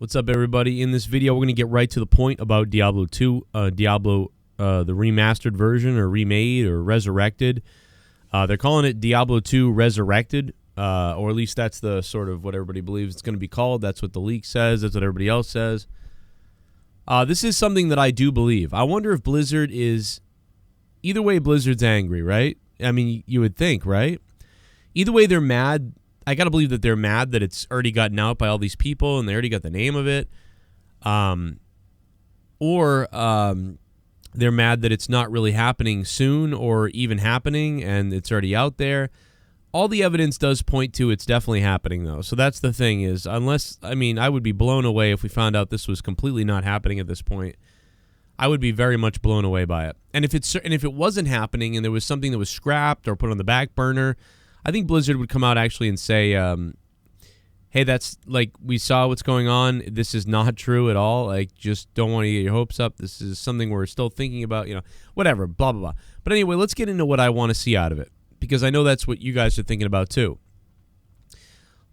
What's up, everybody? In this video, we're going to get right to the point about Diablo 2, Diablo, the remastered version, or remade, or resurrected. They're calling it Diablo 2 Resurrected, or at least that's the sort of what everybody believes it's going to be called. That's what the leak says. That's what everybody else says. This is something that I do believe. I wonder if Blizzard is... Either way, Blizzard's angry, right? I mean, you would think, right? Either way, they're mad. I got to believe that they're mad that it's already gotten out by all these people and they already got the name of it. Or they're mad that it's not really happening soon or even happening and it's already out there. All the evidence does point to it's definitely happening, though. So that's the thing is, unless, I mean, I would be blown away if we found out this was completely not happening at this point. I would be very much blown away by it. And if it wasn't happening and there was something that was scrapped or put on the back burner, I think Blizzard would come out actually and say, hey, that's, like, we saw what's going on. This is not true at all. Like, just don't want to get your hopes up. This is something we're still thinking about, you know, whatever, blah, blah, blah. But anyway, let's get into what I want to see out of it, because I know that's what you guys are thinking about too.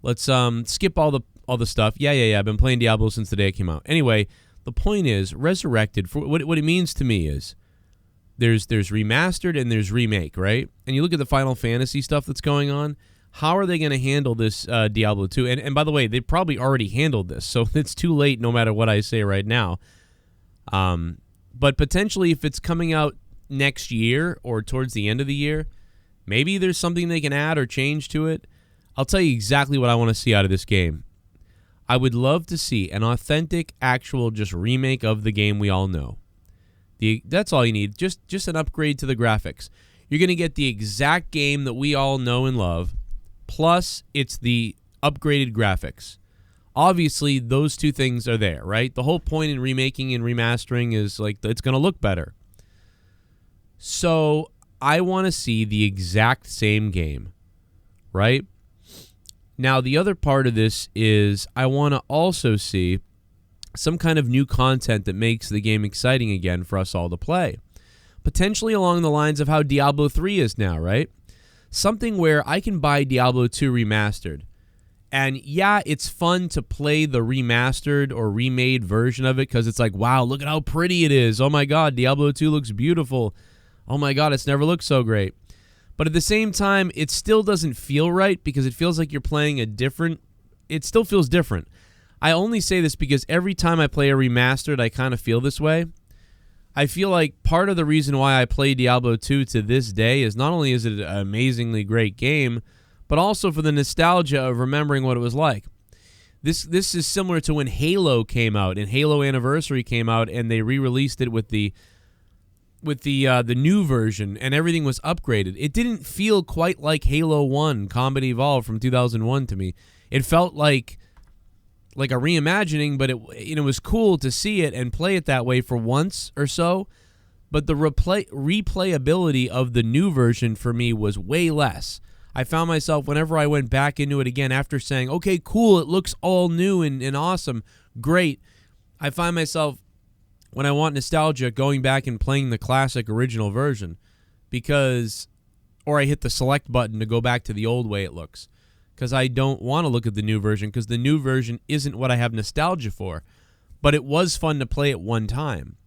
Let's skip all the stuff. Yeah. I've been playing Diablo since the day it came out. Anyway, the point is, Resurrected, for what it means to me is, there's Remastered and there's Remake, right? And you look at the Final Fantasy stuff that's going on. How are they going to handle this Diablo 2? And by the way, they probably already handled this, so it's too late no matter what I say right now. But potentially, if it's coming out next year or towards the end of the year, maybe there's something they can add or change to it. I'll tell you exactly what I want to see out of this game. I would love to see an authentic, actual, just remake of the game we all know. That's all you need, just an upgrade to the graphics. You're going to get the exact game that we all know and love, plus it's the upgraded graphics. Obviously, those two things are there, right? The whole point in remaking and remastering is like it's going to look better. So I want to see the exact same game, right? Now, the other part of this is I want to also see some kind of new content that makes the game exciting again for us all to play. Potentially along the lines of how Diablo 3 is now, right? Something where I can buy Diablo 2 Remastered. And yeah, it's fun to play the remastered or remade version of it because it's like, wow, look at how pretty it is. Oh my God, Diablo 2 looks beautiful. Oh my God, it's never looked so great. But at the same time, it still doesn't feel right because it feels like you're playing it still feels different. I only say this because every time I play a remastered, I kind of feel this way. I feel like part of the reason why I play Diablo 2 to this day is not only is it an amazingly great game, but also for the nostalgia of remembering what it was like. This is similar to when Halo came out, and Halo Anniversary came out, and they re-released it with the new version, and everything was upgraded. It didn't feel quite like Halo 1 Combat Evolved from 2001 to me. It felt like a reimagining, but it was cool to see it and play it that way for once or so. But the replayability of the new version for me was way less. I found myself, whenever I went back into it again after saying, okay, cool, it looks all new and awesome, great, I find myself, when I want nostalgia, going back and playing the classic original version or I hit the select button to go back to the old way it looks. Because I don't want to look at the new version, because the new version isn't what I have nostalgia for. But it was fun to play at one time.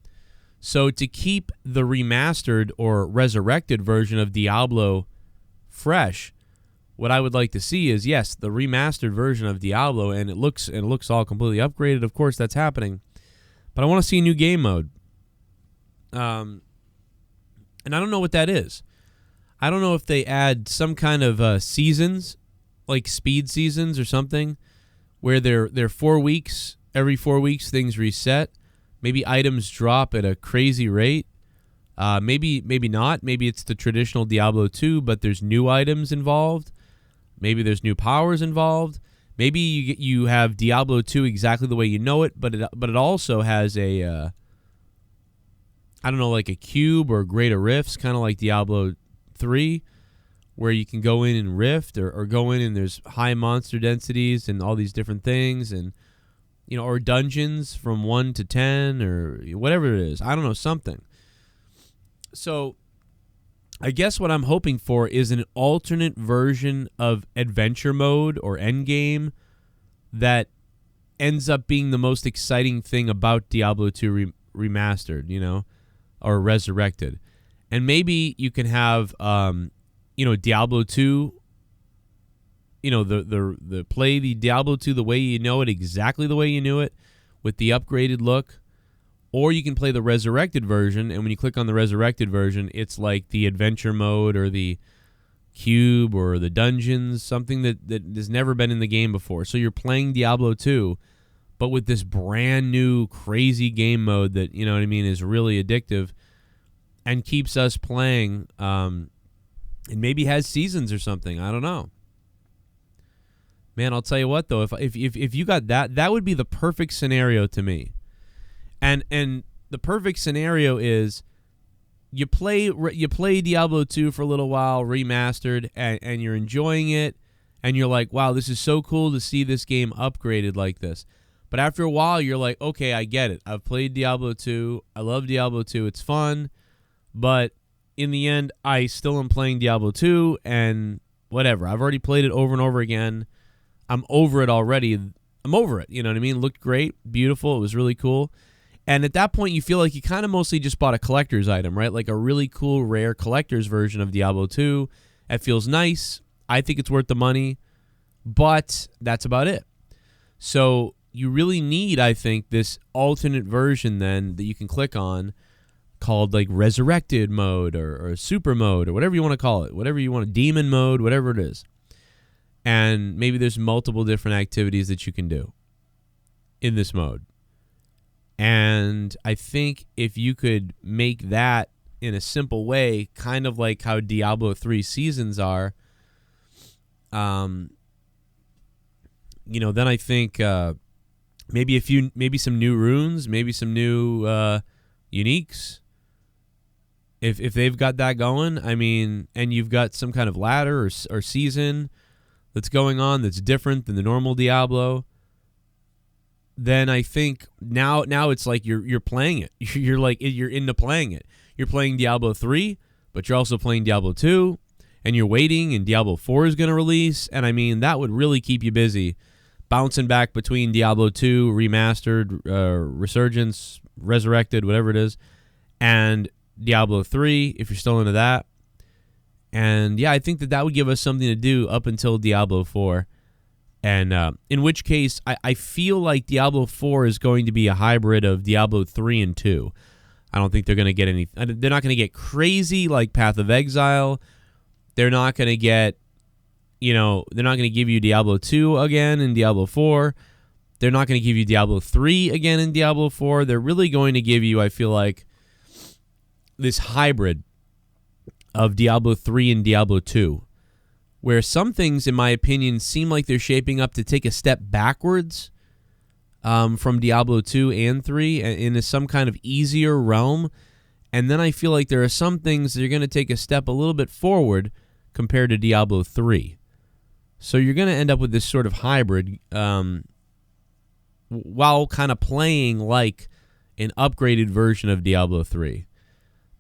So to keep the remastered or resurrected version of Diablo fresh, what I would like to see is, yes, the remastered version of Diablo, and it looks all completely upgraded. Of course, that's happening. But I want to see a new game mode. And I don't know what that is. I don't know if they add some kind of seasons, like speed seasons or something, where they're 4 weeks. Every 4 weeks, things reset. Maybe items drop at a crazy rate. Maybe not. Maybe it's the traditional Diablo 2, but there's new items involved. Maybe there's new powers involved. Maybe you have Diablo 2 exactly the way you know it, but it also has a I don't know, like a cube or greater rifts, kind of like Diablo 3. Where you can go in and rift or go in and there's high monster densities and all these different things, and or dungeons from 1 to 10 or whatever it is. I don't know, something. So I guess what I'm hoping for is an alternate version of adventure mode or endgame that ends up being the most exciting thing about Diablo 2 Remastered, you know, or Resurrected. And maybe you can have, you know, Diablo 2, you know, the play the Diablo 2 the way you know it, exactly the way you knew it, with the upgraded look. Or you can play the Resurrected version, and when you click on the Resurrected version, it's like the adventure mode or the cube or the dungeons, something that has never been in the game before. So you're playing Diablo 2, but with this brand new crazy game mode that, you know what I mean, is really addictive and keeps us playing, and maybe has seasons or something. I don't know. Man, I'll tell you what, though, if you got that, that would be the perfect scenario to me. And the perfect scenario is you play Diablo 2 for a little while, remastered, and you're enjoying it, and you're like, wow, this is so cool to see this game upgraded like this. But after a while, you're like, okay, I get it. I've played Diablo 2. I love Diablo 2. It's fun. But in the end, I still am playing Diablo 2, and whatever. I've already played it over and over again. I'm over it already. I'm over it. You know what I mean? It looked great, beautiful. It was really cool. And at that point, you feel like you kind of mostly just bought a collector's item, right? Like a really cool, rare collector's version of Diablo 2. It feels nice. I think it's worth the money. But that's about it. So you really need, I think, this alternate version then that you can click on called like Resurrected mode or Super mode or whatever you want to call it. Whatever you want, Demon mode, whatever it is. And maybe there's multiple different activities that you can do in this mode. And I think if you could make that in a simple way, kind of like how Diablo 3 seasons are, you know, then I think maybe some new runes, maybe some new uniques. If they've got that going, I mean, and you've got some kind of ladder or season that's going on that's different than the normal Diablo, then I think now it's like you're playing it. You're into playing it. You're playing Diablo 3, but you're also playing Diablo 2, and you're waiting, and Diablo 4 is going to release, and I mean, that would really keep you busy, bouncing back between Diablo 2, Remastered, Resurgence, Resurrected, whatever it is, and Diablo 3, if you're still into that. And yeah, I think that would give us something to do up until Diablo 4. And in which case, I feel like Diablo 4 is going to be a hybrid of Diablo 3 and 2. I don't think they're going to get any. They're not going to get crazy like Path of Exile. They're not going to get, you know, they're not going to give you Diablo 2 again in Diablo 4. They're not going to give you Diablo 3 again in Diablo 4. They're really going to give you, I feel like, this hybrid of Diablo 3 and Diablo 2. Where some things, in my opinion, seem like they're shaping up to take a step backwards from Diablo 2 and 3 into some kind of easier realm. And then I feel like there are some things that are going to take a step a little bit forward compared to Diablo 3. So you're going to end up with this sort of hybrid while kind of playing like an upgraded version of Diablo 3.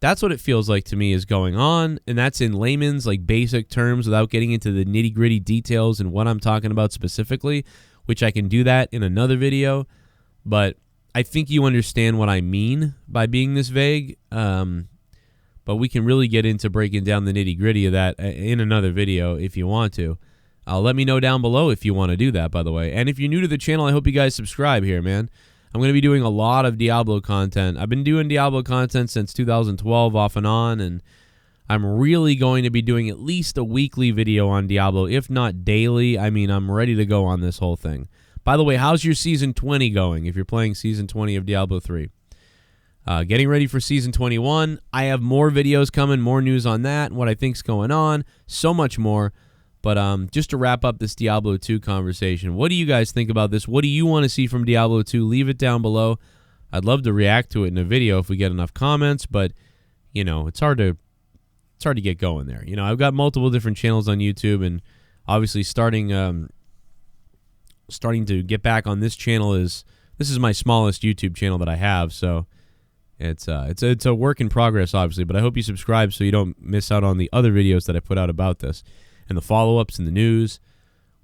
That's what it feels like to me is going on, and that's in layman's, like, basic terms without getting into the nitty-gritty details and what I'm talking about specifically, which I can do that in another video. But I think you understand what I mean by being this vague, but we can really get into breaking down the nitty-gritty of that in another video if you want to. Let me know down below if you want to do that, by the way. And if you're new to the channel, I hope you guys subscribe here, man. I'm going to be doing a lot of Diablo content. I've been doing Diablo content since 2012 off and on, and I'm really going to be doing at least a weekly video on Diablo, if not daily. I mean, I'm ready to go on this whole thing. By the way, how's your Season 20 going if you're playing Season 20 of Diablo 3? Getting ready for Season 21. I have more videos coming, more news on that, and what I think's going on, so much more. But just to wrap up this Diablo 2 conversation, what do you guys think about this? What do you want to see from Diablo 2? Leave it down below. I'd love to react to it in a video if we get enough comments, but, you know, it's hard to get going there. You know, I've got multiple different channels on YouTube, and obviously starting to get back on this channel this is my smallest YouTube channel that I have, so it's a work in progress, obviously, but I hope you subscribe so you don't miss out on the other videos that I put out about this. And the follow-ups and the news.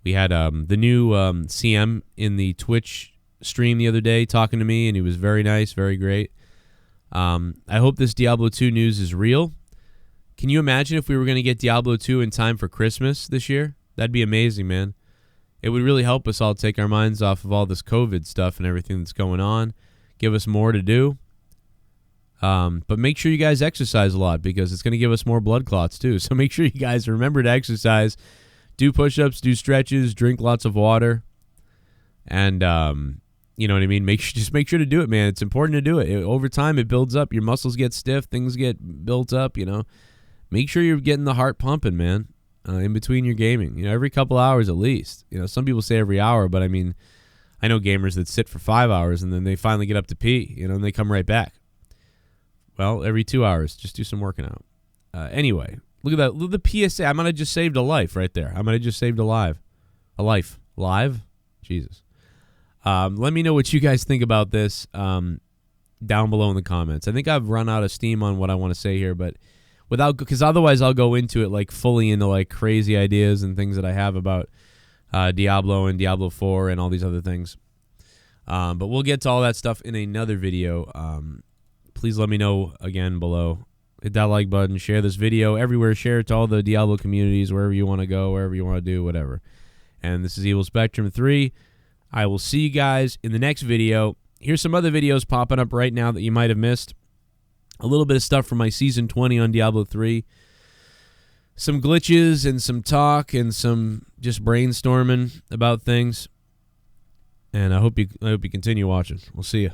We had the new CM in the Twitch stream the other day talking to me, and he was very nice, very great. I hope this Diablo 2 news is real. Can you imagine if we were going to get Diablo 2 in time for Christmas this year? That'd be amazing, man. It would really help us all take our minds off of all this COVID stuff and everything that's going on. Give us more to do. But make sure you guys exercise a lot, because it's going to give us more blood clots too. So make sure you guys remember to exercise, do push-ups, do stretches, drink lots of water, and you know what I mean? Just make sure to do it, man. It's important to do it. Over time, it builds up. Your muscles get stiff. Things get built up, you know. Make sure you're getting the heart pumping, man, in between your gaming. You know, every couple hours at least. You know, some people say every hour, but I mean, I know gamers that sit for 5 hours and then they finally get up to pee, you know, and they come right back. Well, every 2 hours, just do some working out. Anyway, look at that. Look at the PSA. I might have just saved a life right there. I might have just saved a life. Live? Jesus. Let me know what you guys think about this down below in the comments. I think I've run out of steam on what I want to say here, but because otherwise I'll go into it like fully into like crazy ideas and things that I have about Diablo and Diablo 4 and all these other things. But we'll get to all that stuff in another video. Please let me know again below. Hit that like button, share this video everywhere, share it to all the Diablo communities, wherever you want to go, wherever you want to do, whatever. And this is Evil Spectrum 3. I will see you guys in the next video. Here's some other videos popping up right now that you might have missed. A little bit of stuff from my Season 20 on Diablo 3. Some glitches and some talk and some just brainstorming about things. And I hope you continue watching. We'll see you.